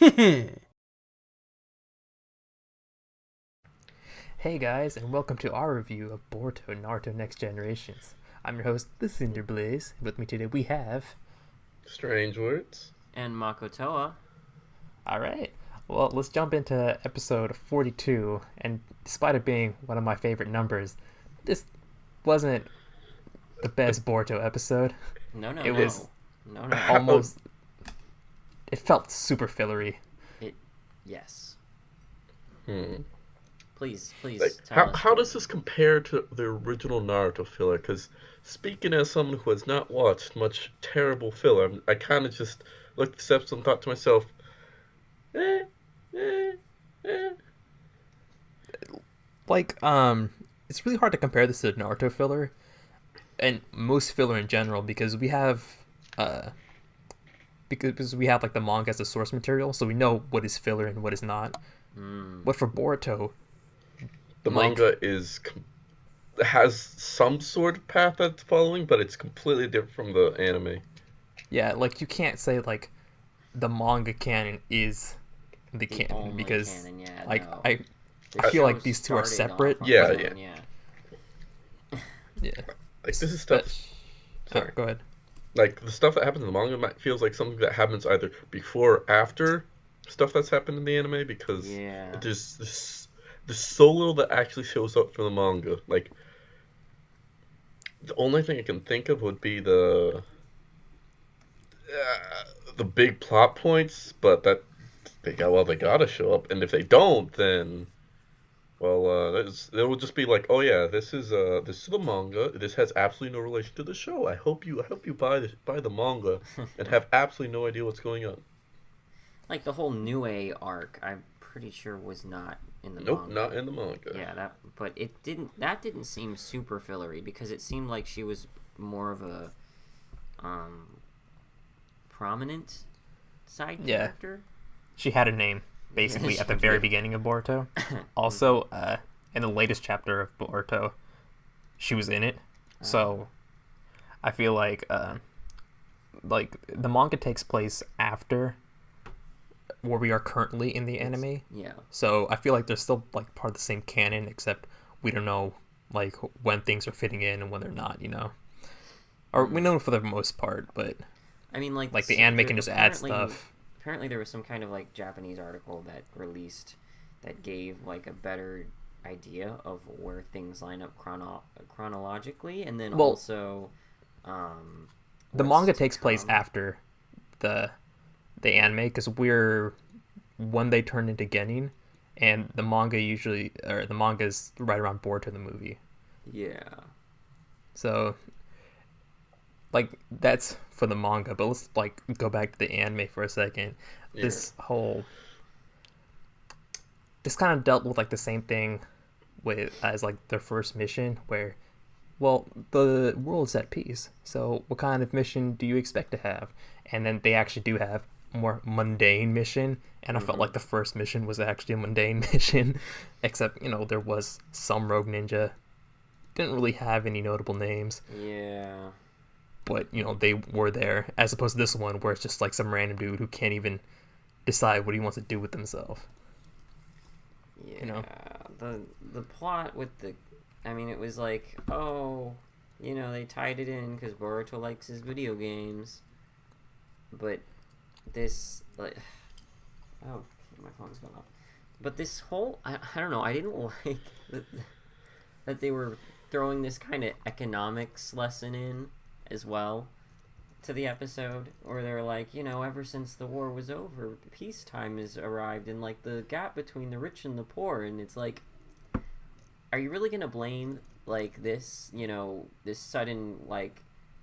Hey guys, and welcome to our review of Boruto Naruto Next Generations. I'm your host, the Cinder Blaze. With me today we have... Strange words. And Makotoa. Alright, well, let's jump into episode 42, and despite it being one of my favorite numbers, this wasn't the best Boruto episode. No, no, It no. was No, no. almost... It felt super fillery. Yes. Hmm. Please Like, tell us. how does this compare to the original Naruto filler? Because speaking as someone who has not watched much terrible filler, I kind of just looked at this episode and thought to myself, eh, eh, eh. Like, it's really hard to compare this to Naruto filler, and most filler in general, because we have like the manga as a source material, so we know what is filler and what is not. But for Boruto, The like, manga has some sort of path that's following, but it's completely different from the anime. yeah, like you can't say like the manga canon is the The canon only because canon, yeah, like no. I feel show like these two are started separate. off on Yeah, its yeah. own, yeah. Yeah, Like, this is stuff. Sorry. Go ahead. Like, the stuff that happens in the manga feels like something that happens either before or after stuff that's happened in the anime, because Yeah. there's so little that actually shows up from the manga. Like, the only thing I can think of would be the big plot points, but that they gotta show up, and if they don't, then it will just be like, oh yeah, this is the manga. This has absolutely no relation to the show. I hope you buy the manga and have absolutely no idea what's going on. Like the whole New A arc, I'm pretty sure was not in the Nope, manga. not in the manga. Yeah, but that didn't seem super fillery because it seemed like she was more of a prominent side Yeah. character. She had a name basically Yeah, at the she very did. beginning of Boruto. Also, in the latest chapter of Boruto, she was in it. So I feel like the manga takes place after where we are currently in the anime. Yeah. So I feel like they're still like part of the same canon, except we don't know like when things are fitting in and when they're not. Or we know for the most part, but I mean, like the anime can just add apparently- stuff. Apparently, there was some kind of like Japanese article that released that gave like a better idea of where things line up chronologically, and then Well, also The what's manga to takes place come. after the anime because we're when they turn into Genin, and the manga is right around Boruto the movie. Yeah. So like that's for the manga, but let's like go back to the anime for a second. Yeah. This kind of dealt with like the same thing as like their first mission where, well, the world's at peace, so what kind of mission do you expect to have? And then they actually do have more mundane mission, and I felt like the first mission was actually a mundane mission, except there was some rogue ninja, didn't really have any notable names, Yeah. but they were there, as opposed to this one where it's just like some random dude who can't even decide what he wants to do with himself. Yeah. The plot with I mean, it was like, oh, they tied it in because Boruto likes his video games, but this like, oh, my phone's going off. But this whole, I don't know, I didn't like that they were throwing this kind of economics lesson in as well to the episode, where they're like, ever since the war was over, peacetime has arrived, and like the gap between the rich and the poor, and it's like, are you really gonna blame like this, this sudden like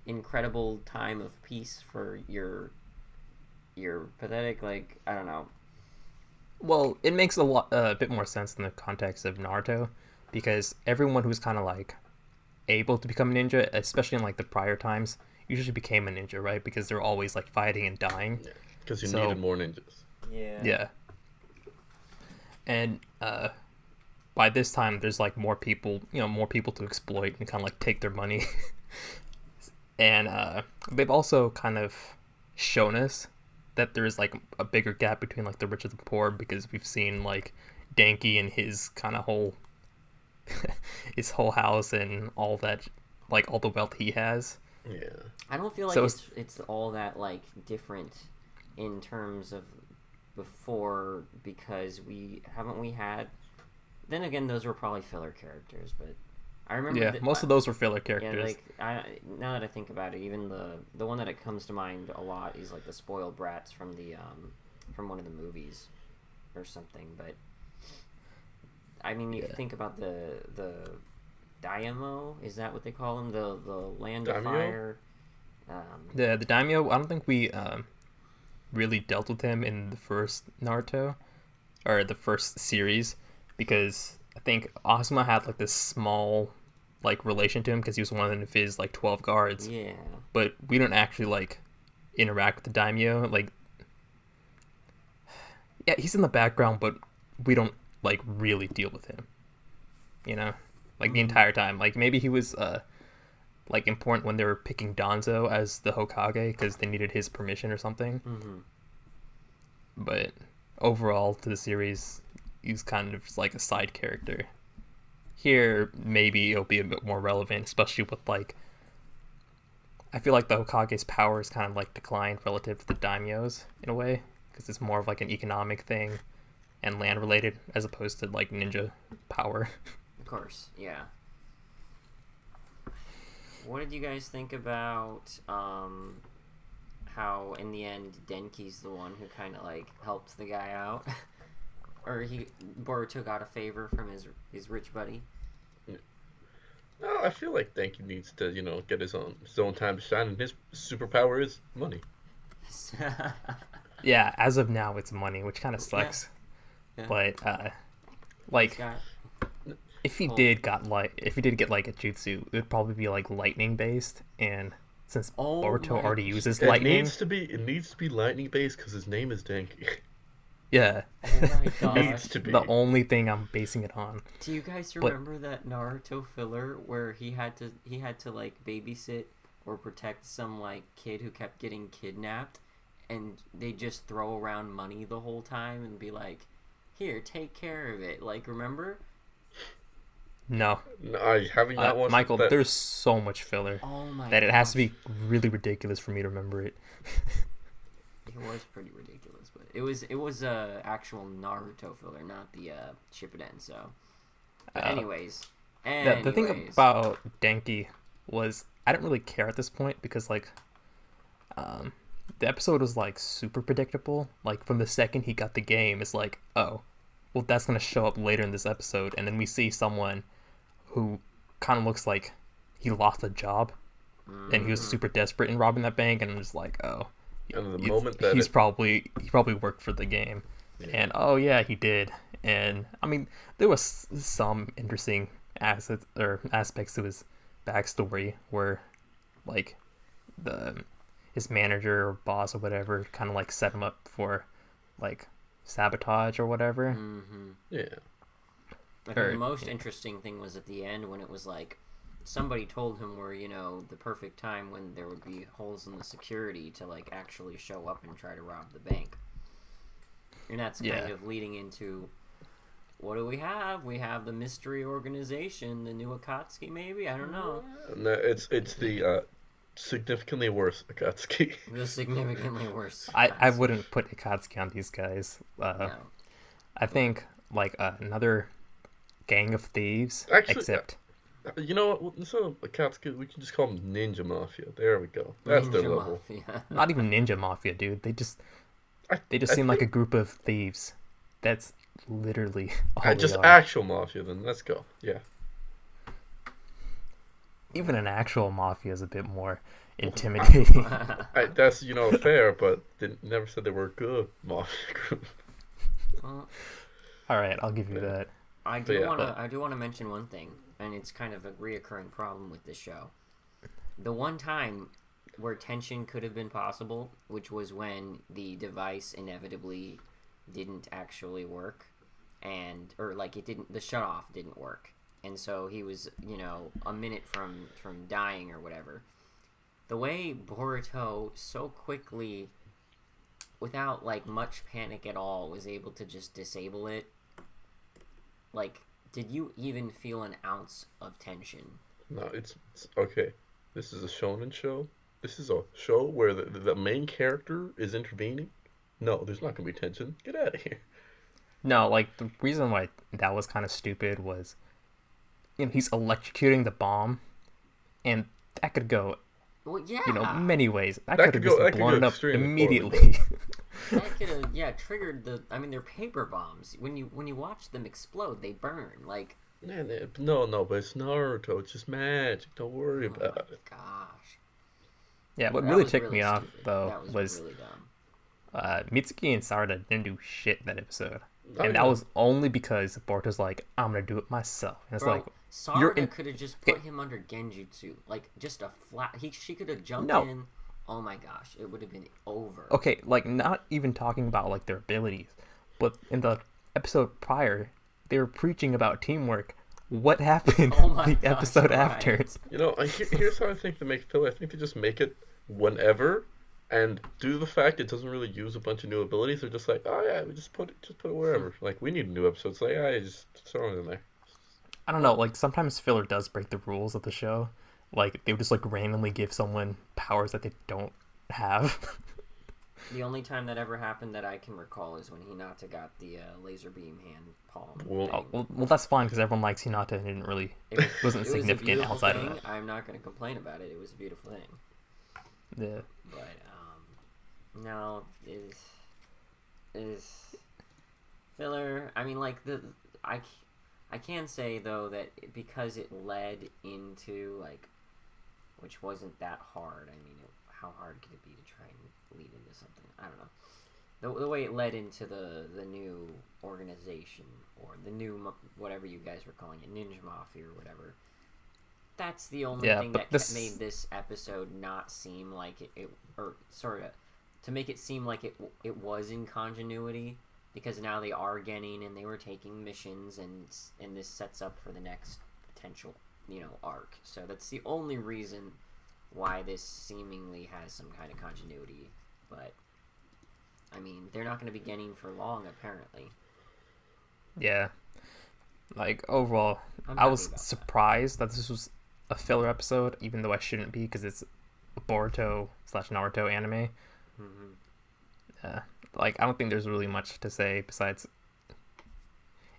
incredible time of peace for your pathetic, like, I don't know. Well, it makes a bit more sense in the context of Naruto, because everyone who's kind of like able to become a ninja, especially in like the prior times, usually became a ninja, right? Because they're always like fighting and dying. Because you So- needed more ninjas. Yeah. And by this time, there's like more people to exploit and kind of like take their money. And they've also kind of shown us that there is like a bigger gap between like the rich and the poor because we've seen like Danky and his kind of whole his whole house and all that, like all the wealth he has. Yeah. I don't feel like So it's all that like different in terms of before, because we had. Then again, those were probably filler characters, but I remember. Yeah, most of those were filler Yeah, characters. like now that I think about it, even the one that it comes to mind a lot is like the spoiled brats from the from one of the movies or something. But I mean, you think about the Daimyo, is that what they call him? The Land of Daimyo? Fire. The daimyo, I don't think we really dealt with him in the first Naruto or the first series, because I think Asuma had like this small like relation to him because he was one of his like 12 guards. Yeah. But we don't actually like interact with the daimyo. Like, yeah, he's in the background, but we don't like really deal with him. You know, like the entire time. Like maybe he was like important when they were picking Danzo as the Hokage because they needed his permission or something. Mm-hmm. But overall, to the series, he's kind of like a side character. Here, maybe it'll be a bit more relevant, especially with like. I feel like the Hokage's power is kind of like declined relative to the daimyos in a way, because it's more of like an economic thing and land related as opposed to like ninja power. Of course, yeah. What did you guys think about how in the end Denki's the one who kind of like helped the guy out, or Boruto got a favor from his rich buddy? No, I feel like Denki needs to, get his own time to shine, and his superpower is money. Yeah, as of now, it's money, which kind of sucks. Yeah. But like, if he did get like a jutsu, it would probably be like lightning based, and since Boruto already uses lightning, it needs to be lightning based because his name is Denki. Yeah, Oh my gosh. Needs to be the only thing I'm basing it on. Do you guys remember that Naruto filler where he had to like babysit or protect some like kid who kept getting kidnapped, and they just throw around money the whole time and be like, "Here, take care of it." Like, remember? No, I haven't that one. Michael, there's so much filler that it has to be really ridiculous for me to remember it. It was pretty ridiculous, but it was actual Naruto filler, not the Shippuden. So, but anyways, the thing about Denki was I didn't really care at this point because like, the episode was like super predictable. Like from the second he got the game, it's like, oh, well that's gonna show up later in this episode, and then we see someone who kind of looks like he lost a job, and he was super desperate in robbing that bank, and I'm just like, oh. And the moment that he probably worked for the game, and oh yeah, he did. And I mean, there was some interesting aspects to his backstory where, like, his manager or boss or whatever kind of like set him up for, like, sabotage or whatever. Mm-hmm. Yeah. I think the most interesting thing was at the end when it was like somebody told him where, the perfect time when there would be holes in the security to like actually show up and try to rob the bank. And that's kind of leading into, what do we have? We have the mystery organization, the new Akatsuki, maybe? I don't know. No, it's the significantly worse Akatsuki. The significantly worse. I wouldn't put Akatsuki on these guys. No. I think like another gang of thieves, Actually, except you know what? Instead of Akatsuki, we can just call them Ninja Mafia. There we go. That's their level. Mafia. not even Ninja Mafia, dude. They just seem like a group of thieves. That's literally all Just they are. actual Mafia, then. Let's go. Yeah. Even an actual mafia is a bit more intimidating. That's, fair, but they never said they were a good Mafia group. Well, All right, I'll give you that. I do want to mention one thing, and it's kind of a reoccurring problem with this show. The one time where tension could have been possible, which was when the device inevitably didn't actually work, or like it didn't, the shutoff didn't work, and so he was, a minute from dying or whatever. The way Boruto so quickly without like much panic at all, was able to just disable it. Like, did you even feel an ounce of tension? No, it's okay. This is a shonen show. This is a show where the main character is intervening. No, there's not gonna be tension. Get out of here. No, like the reason why that was kind of stupid was, he's electrocuting the bomb, and that could go, Well, yeah. Many ways. That That could have could go- just that could blown go it up extremely immediately. That could have, triggered the. I mean, they're paper bombs. When you watch them explode, they burn. Like, No, but it's Naruto. It's just magic. Don't worry oh about my it. gosh. Yeah, what That really was ticked really me off stupid. though That was really dumb. Mitsuki and Sarada didn't do shit that episode, Oh, and yeah. that was only because Boruto's like, I'm gonna do it myself, and it's Bro, like, Sarada could have just put him under Genjutsu, like just a flat. She could have jumped No. in. Oh my gosh, it would have been over. okay, like not even talking about like their abilities, but in the episode prior, they were preaching about teamwork. What happened Oh my the gosh, episode right. after? Here's how I think they make filler. I think they just make it whenever, and due to the fact it doesn't really use a bunch of new abilities, they're just like, oh yeah, we just put it wherever. Like, we need a new episode. It's like, yeah, you just throw it in there. I don't know, like sometimes filler does break the rules of the show. Like they would just like randomly give someone powers that they don't have. The only time that ever happened that I can recall is when Hinata got the laser beam hand palm. Well, thing. Well, that's fine because everyone likes Hinata and it didn't really wasn't It was a significant beautiful outside thing. of that. I'm not going to complain about it. It was a beautiful thing. Yeah. But no, is filler. I mean, like I can say though that because it led into like, which wasn't that hard. I mean, how hard could it be to try and lead into something? I don't know. The way it led into the new organization or the new whatever you guys were calling it, Ninja Mafia or whatever. That's the only thing that made this episode not seem like it or sort of to make it seem like it was in continuity, because now they are getting and they were taking missions and this sets up for the next potential arc. So that's the only reason why this seemingly has some kind of continuity. But I mean, they're not going to be getting for long apparently. Yeah. Like overall, I'm I happy was about surprised that this was a filler episode, even though I shouldn't be because it's a Boruto/Naruto anime. Mm-hmm. Like I don't think there's really much to say besides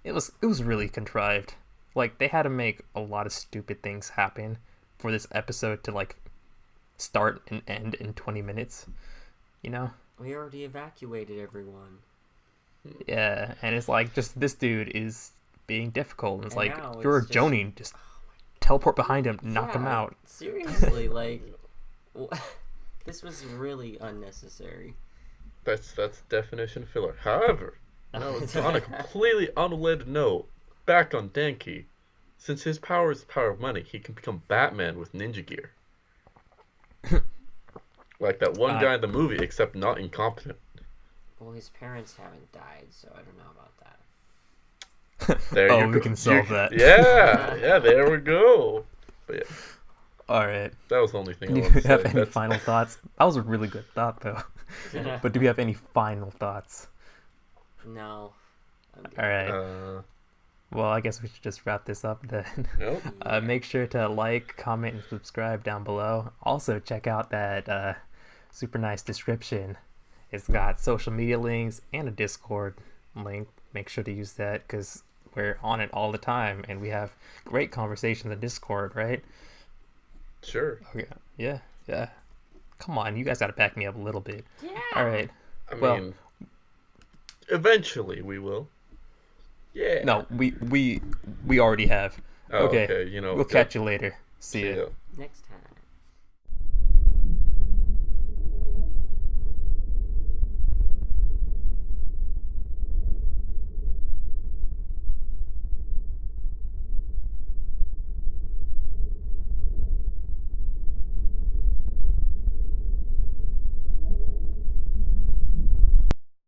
it was really contrived. Like they had to make a lot of stupid things happen for this episode to like start and end in 20 minutes. We already evacuated everyone. Yeah, and it's like just this dude is being difficult. And it's And like now you're it's just- Jonin, just teleport behind him, knock him Yeah, out. Seriously, like this was really unnecessary. That's definition filler. However, on a completely unrelated note, back on Denki, since his power is the power of money, he can become Batman with ninja gear. Like that one guy in the movie, except not incompetent. Well, his parents haven't died, so I don't know about that. There you We go. can solve that. Yeah, there we go. But yeah, All right. that was the only thing I Do wanted you to have say. any final thoughts? That was a really good thought, though. But do we have any final thoughts? No. I'm good. All right. Well, I guess we should just wrap this up then. Nope. Make sure to like, comment, and subscribe down below. Also, check out that super nice description. It's got social media links and a Discord link. Make sure to use that because we're on it all the time and we have great conversations in Discord, right? Sure. Okay. Yeah. Come on, you guys got to back me up a little bit. Yeah. All right. I Well- mean, eventually we will. Yeah. No, we already have. Oh, Okay. okay. We'll catch you later. See ya. ya. Next time.